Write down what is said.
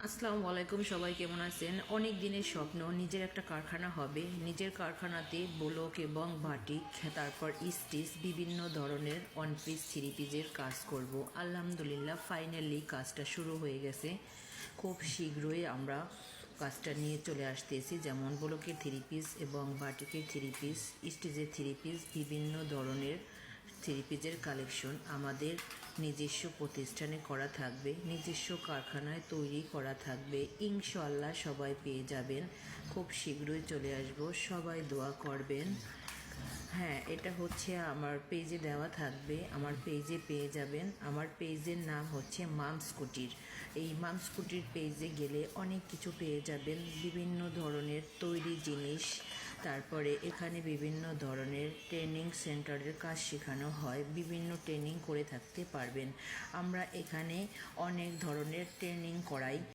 আসসালামু আলাইকুম, সবাই কেমন আছেন? অনেক দিনের স্বপ্ন নিজের একটা কারখানা হবে। নিজের কারখানাতে ব্লক এবং বাটিক, তারপর স্টিচ, বিভিন্ন ধরনের ওয়ান পিস থ্রি পিসের কাজ করব। আলহামদুলিল্লাহ ফাইনালি কাজটা শুরু হয়ে গেছে। খুব শীঘ্রই আমরা কাজটা নিয়ে চলে আসতেছি, যেমন ব্লকের থ্রি পিস এবং বাটিকের থ্রি পিস, স্টিচের থ্রি পিস, বিভিন্ন ধরনের থ্রি পিসের কালেকশন আমাদের নিজস্ব প্রতিষ্ঠানে করা থাকবে, নিজস্ব কারখানায় তৈরি করা থাকবে। ইনশাআল্লাহ সবাই পেয়ে যাবেন। খুব শীঘ্রই চলে আসব, সবাই দোয়া করবেন। হ্যাঁ, এটা হচ্ছে আমার পেজে দেওয়া থাকবে, আমার পেজে পেয়ে যাবেন। আমার পেজের নাম হচ্ছে মামস কুটির। এই মামস কুটির পেজে গেলে অনেক কিছু পেয়ে যাবেন, বিভিন্ন ধরনের তৈরি জিনিস। তারপরে এখানে বিভিন্ন ধরনের ট্রেনিং সেন্টারের কাজ শেখানো হয়, বিভিন্ন ট্রেনিং করে থাকতে পারবেন। আমরা এখানে অনেক ধরনের ট্রেনিং করাই।